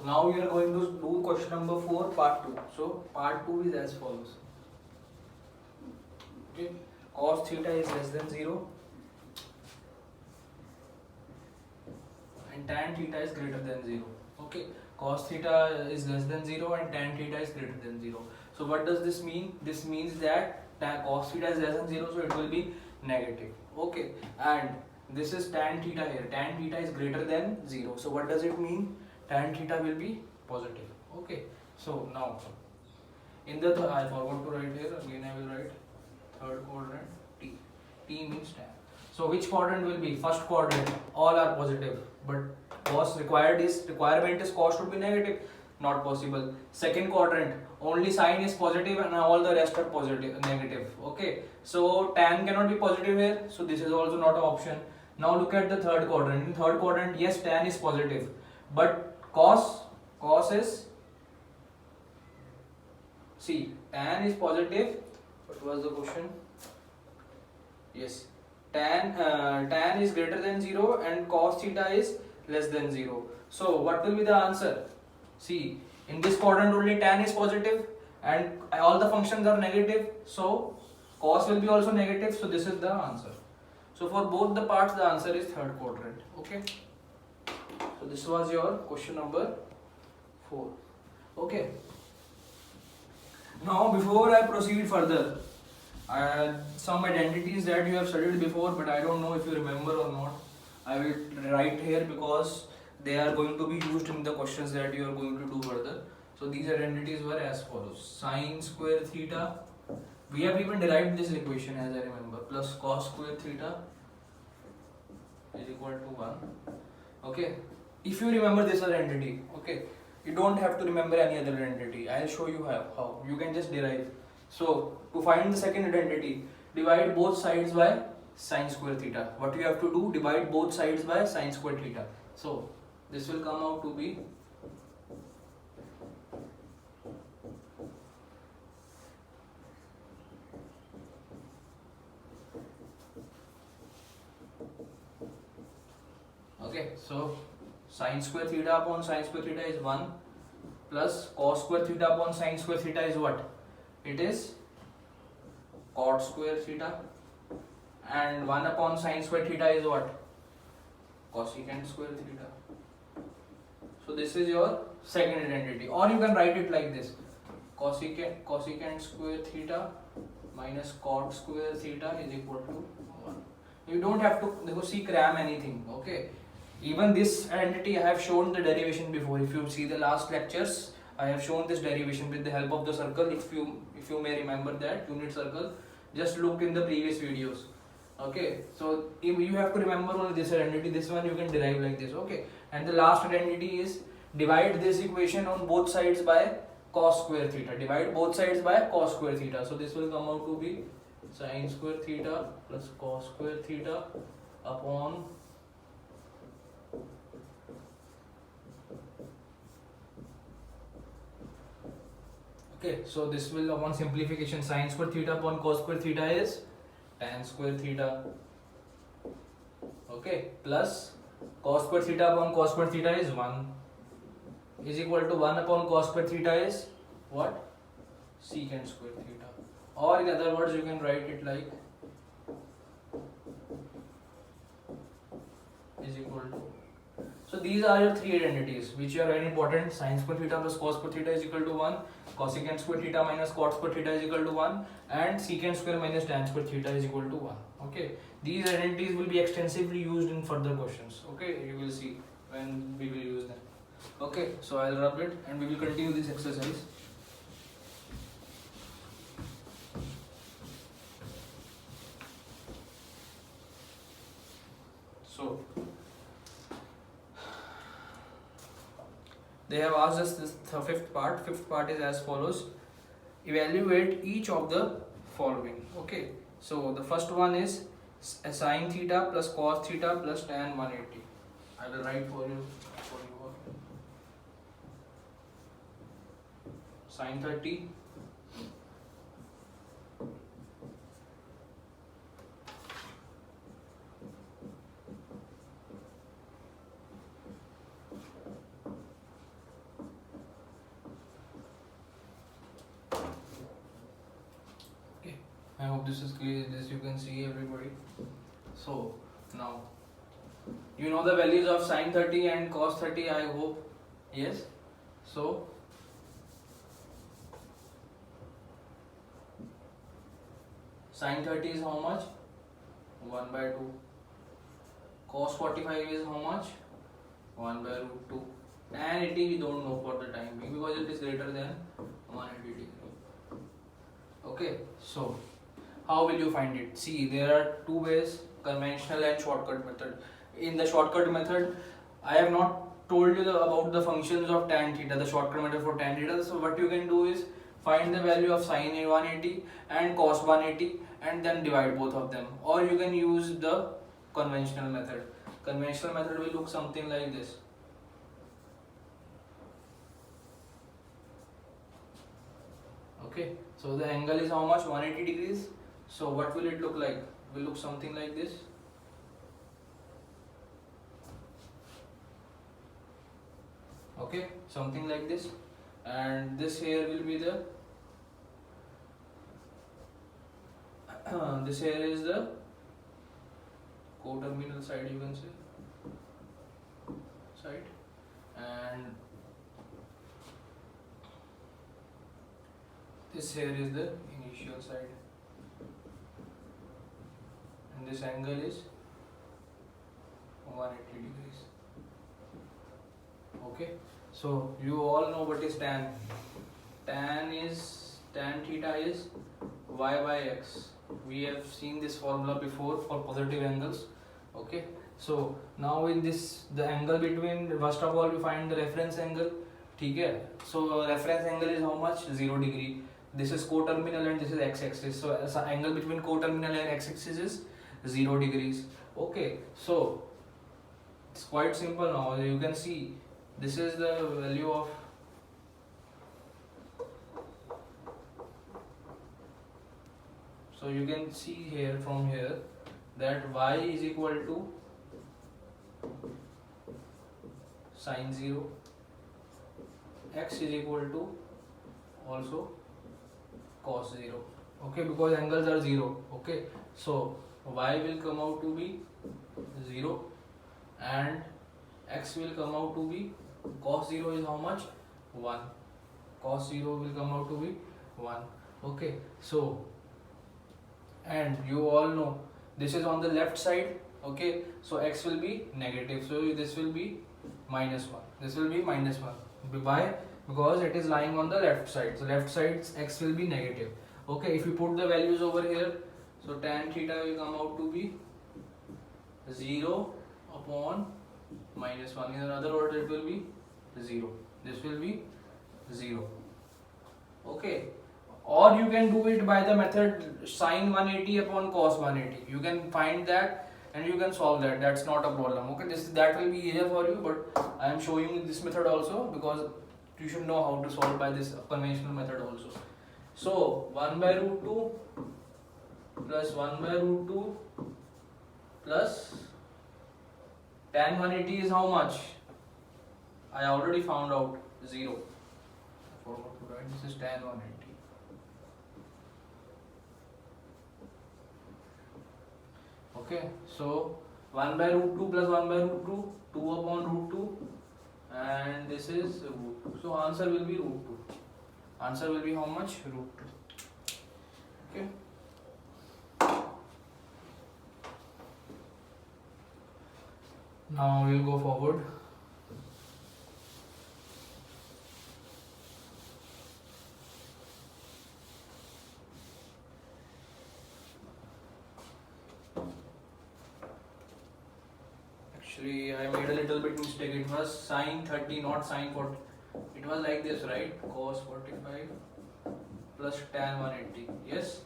now we are going to do question number 4, part 2. So part 2 is as follows. Okay, cos theta is less than 0 and tan theta is greater than 0. Okay, cos theta is less than 0 and tan theta is greater than 0. So what does this mean? This means that cos theta is less than 0, so it will be negative. Okay, and this is tan theta here. Tan theta is greater than 0. So what does it mean? Tan theta will be positive. Okay, so now in the I forgot to write here, again I will write third quadrant T. T means tan. So which quadrant will be? First quadrant, all are positive, but cos requirement is cos should be negative, not possible. Second quadrant, only sign is positive and all the rest are positive, negative. Okay, so tan cannot be positive here, so this is also not an option. Now look at the third quadrant. In third quadrant, yes, tan is positive, but cos is, see, tan is positive. What was the question? Yes, tan is greater than 0 and cos theta is less than 0. So what will be the answer? See, in this quadrant only tan is positive and all the functions are negative, so cos will be also negative, so this is the answer. So for both the parts the answer is third quadrant. Okay, so this was your question number 4. Okay, now before I proceed further, some identities that you have studied before, but I don't know if you remember or not. I will write here because they are going to be used in the questions that you are going to do further. So these identities were as follows: sine square theta, we have even derived this equation as I remember, plus cos square theta is equal to 1. Okay, if you remember this identity, okay, you don't have to remember any other identity. I'll show you how. You can just derive. So to find the second identity, divide both sides by sine square theta. What you have to do, divide both sides by sine square theta. So this will come out to be okay. So sine square theta upon sine square theta is 1 plus cos square theta upon sine square theta is what? It is cot square theta, and 1 upon sine square theta is what? Cosecant square theta. So this is your second identity, or you can write it like this: cosecant square theta minus cot square theta is equal to 1. You don't have to cram anything. Okay, even this identity I have shown the derivation before. If you see the last lectures, I have shown this derivation with the help of the circle. If you may remember that unit circle, just look in the previous videos. Okay, so if you have to remember only this identity, this one you can derive like this. Okay, and the last identity is divide this equation on both sides by cos square theta. Divide both sides by cos square theta. So this will come out to be sine square theta plus cos square theta upon okay, so this will upon simplification, sine square theta upon cos square theta is tan square theta. Okay, plus cos square theta upon cos square theta is 1 is equal to 1 upon cos square theta is what? Secant square theta. Or in other words, you can write it like is equal to. So these are your three identities which are very important. Sine square theta plus cos square theta is equal to 1, cosecant square theta minus cot square theta is equal to 1, and secant square minus tan square theta is equal to 1. Okay, these identities will be extensively used in further questions. Okay, you will see when we will use them. Okay, so I'll rub it and we will continue this exercise. So they have asked us this fifth part. Fifth part is as follows: evaluate each of the following. Okay, so the first one is sine theta plus cos theta plus tan 180. I will write for you. Sine 30 hope this is clear. This you can see everybody. So now you know the values of sine 30 and cos 30, I hope. Yes. So sine 30 is how much? 1 by 2. Cos 45 is how much? 1 by root 2. Tan 80 we don't know for the time being because it is greater than 180 degree. Okay, so how will you find it? See, there are two ways, conventional and shortcut method. In the shortcut method, I have not told you about the functions of tan theta, the shortcut method for tan theta. So what you can do is find the value of sine 180 and cos 180 and then divide both of them. Or you can use the conventional method. Conventional method will look something like this. Okay, so the angle is how much? 180 degrees. So what will it look like? It will look something like this. Okay, something like this. And this here will be the this here is the coterminal side, you can say, side, and this here is the initial side, and this angle is 180 degrees. Okay, so you all know what is tan. Tan theta is y by x. We have seen this formula before for positive angles. Okay, so now in this, the angle between, first of all we find the reference angle. Okay, so reference angle is how much? 0 degree. This is coterminal and this is x-axis. So angle between coterminal and x-axis is 0 degrees. Okay, so it's quite simple now. You can see this is the value of so you can see here from here that y is equal to sine 0, x is equal to also cos 0. Okay, because angles are 0. Okay, so y will come out to be 0 and x will come out to be, cos 0 is how much? 1. Cos 0 will come out to be 1. Okay, so and you all know this is on the left side. Okay, so x will be negative, so this will be minus 1. This will be minus 1. Why? Because it is lying on the left side. So left side x will be negative. Okay, if you put the values over here, so tan theta will come out to be 0 upon minus 1. In other words, it will be 0. This will be 0. Okay, or you can do it by the method sine 180 upon cos 180. You can find that and you can solve that. That's not a problem. Okay, that will be easier for you, but I am showing you this method also because you should know how to solve by this conventional method also. So 1 by root 2 plus 1 by root 2 plus tan 180 is how much? I already found out 0. I forgot to write. This is tan 180. Okay, so 1 by root 2 plus 1 by root 2, 2 upon root 2, and this is root 2. So answer will be root 2. Answer will be how much? Root 2. Okay. Now we will go forward. Actually, I made a little bit mistake. It was sine 30, not sine 40. It was like this, right? Cos 45 plus tan 180. Yes?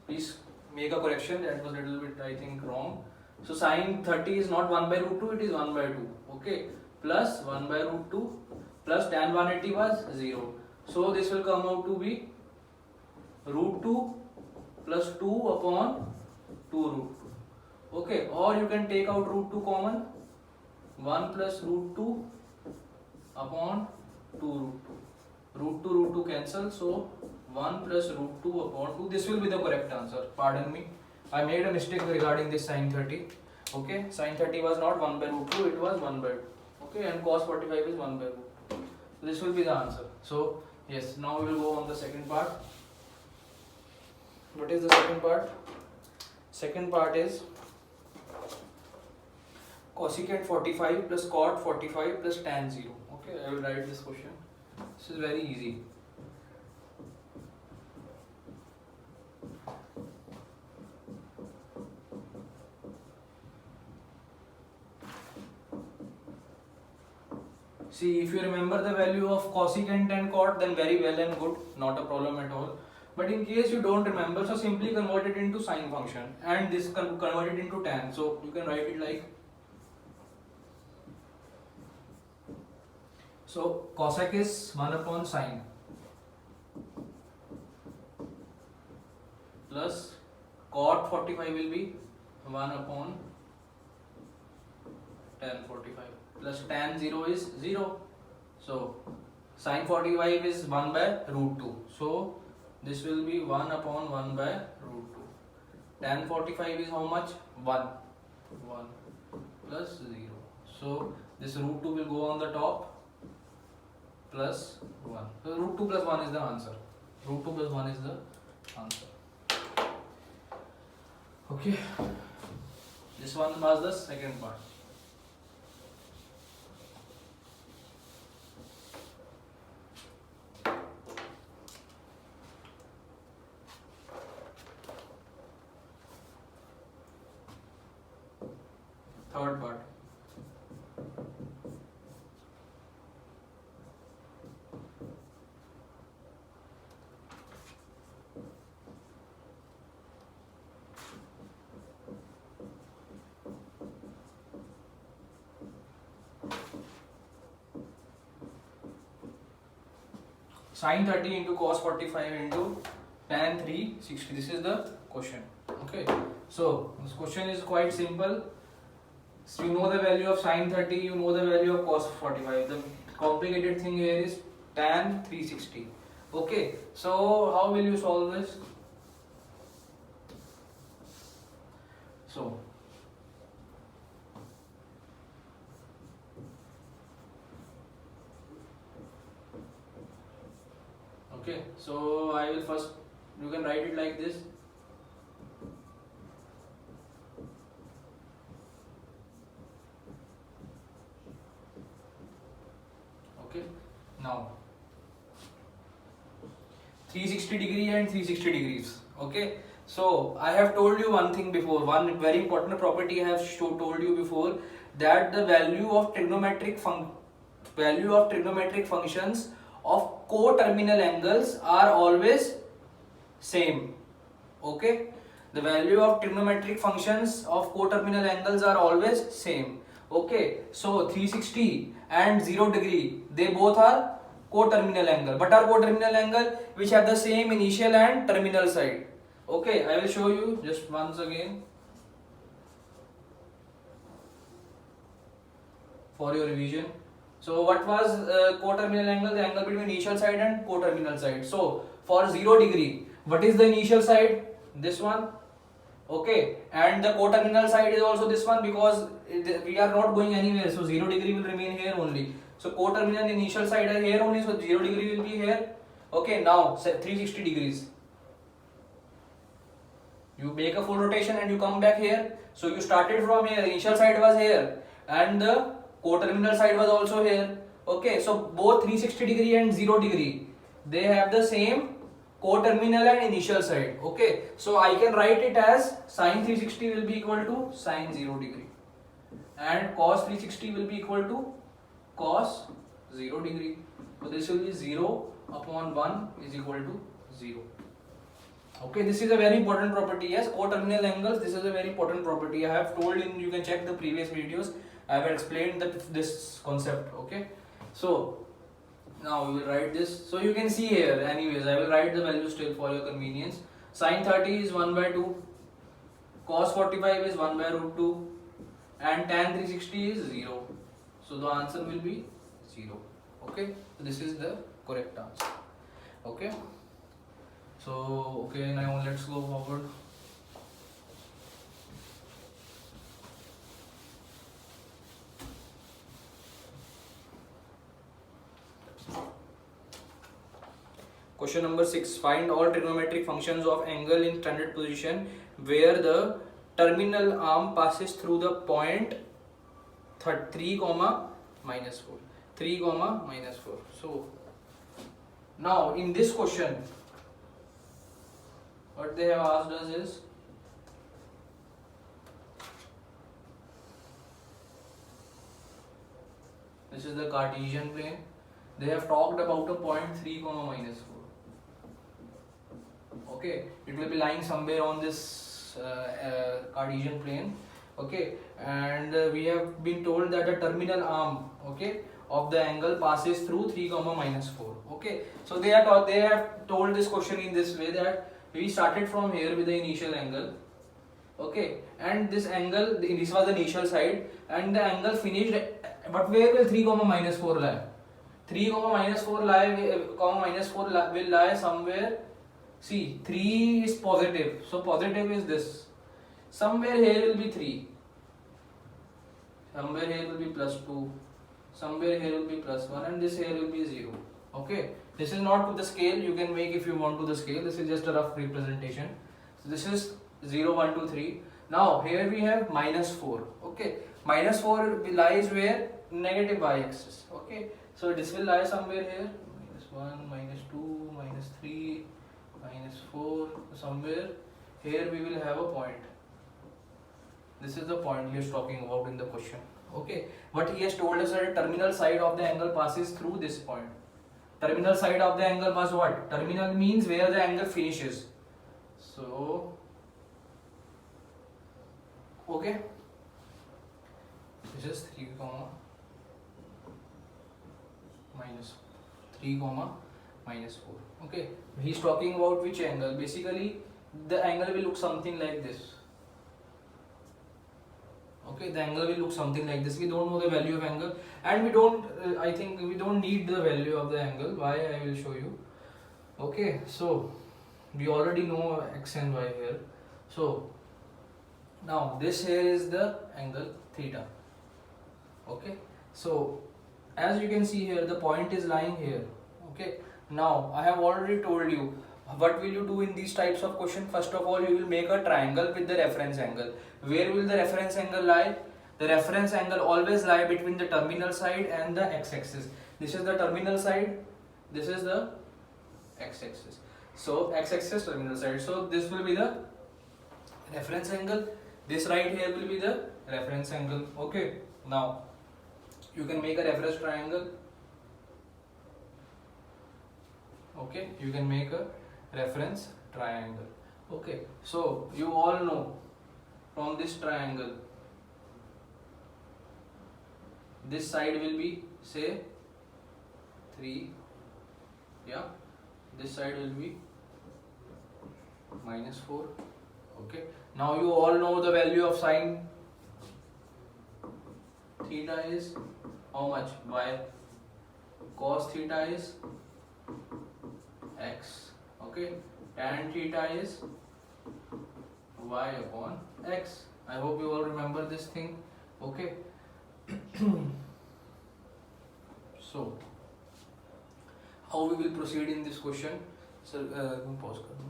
Please make a correction. That was a little bit, I think, wrong. So sine 30 is not 1 by root 2, it is 1 by 2. Okay? Plus 1 by root 2 plus tan 180 was 0. So this will come out to be root 2 plus 2 upon 2 root 2. Okay, or you can take out root 2 common, 1 plus root 2 upon 2 root 2. root 2 cancel, so 1 plus root 2 upon 2. This will be the correct answer. Pardon me, I made a mistake regarding this sin 30. Okay, sin 30 was not 1 by root 2, it was 1 by 2. Okay, and cos 45 is 1 by root 2. So this will be the answer. So yes, now we will go on the second part. What is the second part? Second part is cosecant 45 plus cot 45 plus tan 0. Okay, I will write this question. This is very easy. See, if you remember the value of cosecant and cot, then very well and good, not a problem at all. But in case you don't remember, so simply convert it into sine function, and this convert it into tan. So you can write it like, so cosec is 1 upon sine plus cot 45 will be 1 upon tan 45 plus tan 0 is 0. So sin 45 is 1 by root 2. So this will be 1 upon 1 by root 2. Tan 45 is how much? 1. 1 plus 0. So this root 2 will go on the top plus 1. So root 2 plus 1 is the answer. Root 2 plus 1 is the answer. Okay. This one was the second part. Third part. Sin 30 into cos 45 into tan 360. This is the question. Okay. So this question is quite simple. So you know the value of sin 30, you know the value of cos 45. The complicated thing here is tan 360. Okay. So how will you solve this? So okay, so I will first, you can write it like this. Okay, now 360 degree and 360 degrees. Okay, so I have told you one thing before, one very important property I have told you before, that the value of trigonometric functions of co-terminal angles are always same. Okay, the value of trigonometric functions of co-terminal angles are always same. Okay, so 360 and 0 degree, they both are co-terminal angle. But are co-terminal angle which have the same initial and terminal side. Okay, I will show you just once again for your revision. So what was co-terminal angle? The angle between initial side and co-terminal side. So for 0 degree, what is the initial side? This one. Okay, and the co-terminal side is also this one, because we are not going anywhere. So 0 degree will remain here only. So co-terminal initial side are here only. So 0 degree will be here. Okay, now 360 degrees. You make a full rotation and you come back here. So you started from here. Initial side was here, and the co-terminal side was also here. Okay, so both 360 degree and 0 degree, they have the same co-terminal and initial side. Okay, so I can write it as sin 360 will be equal to sin 0 degree, and cos 360 will be equal to cos 0 degree. So this will be 0 upon 1 is equal to 0. Okay, this is a very important property. Yes, co-terminal angles, this is a very important property. I have told in, you can check the previous videos, I have explained this concept. Okay, so now we will write this. So you can see here, anyways, I will write the value still for your convenience. Sin 30 is 1 by 2, cos 45 is 1 by root 2, and tan 360 is 0. So the answer will be 0. Okay, so this is the correct answer. Okay, so okay, now let's go forward. Question number 6. Find all trigonometric functions of angle in standard position where the terminal arm passes through the point 3, minus 4. 3, minus 4. So now in this question, what they have asked us is, this is the Cartesian plane. They have talked about a point 3, minus 4. Okay, it will be lying somewhere on this Cartesian plane. Okay, and we have been told that the terminal arm, okay, of the angle passes through 3, minus 4. Okay, so they have told this question in this way, that we started from here with the initial angle. Okay, and this angle, this was the initial side, and the angle finished. But where will 3, minus 4 lie? 3, minus 4 will lie somewhere. See, 3 is positive, so positive is this. Somewhere here will be 3. Somewhere here will be plus 2. Somewhere here will be plus 1, and this here will be 0. Okay, this is not to the scale. You can make if you want to the scale. This is just a rough representation. So this is 0, 1, 2, 3. Now here we have minus 4. Okay, minus 4 lies where? Negative y-axis. Okay, so this will lie somewhere here. Minus 1, minus 2, minus 3, minus 4. Somewhere here we will have a point. This is the point he is talking about in the question. Okay, but he has told us that the terminal side of the angle passes through this point. Terminal side of the angle was what? Terminal means where the angle finishes. So, okay, this is 3, minus 3, minus 4. Okay, he is talking about which angle? Basically, the angle will look something like this. Okay, the angle will look something like this. We don't know the value of angle, and we don't, I think we don't need the value of the angle. Why? I will show you. Okay, so we already know x and y here. So now this here is the angle theta. Okay, so as you can see here, the point is lying here. Okay, now I have already told you what will you do in these types of question. First of all, you will make a triangle with the reference angle. Where will the reference angle lie? The reference angle always lie between the terminal side and the x-axis. This is the terminal side, this is the x-axis. So x-axis, terminal side. So this will be the reference angle. This right here will be the reference angle. Okay, now you can make a reference triangle. Okay, you can make a reference triangle. Okay, so you all know from this triangle, this side will be say 3, yeah, this side will be minus 4. Okay, now you all know the value of sine theta is how much? Y. Cos theta is x. Okay, tan theta is y upon x. I hope you all remember this thing. Okay. So how we will proceed in this question? Sir, pause kar do.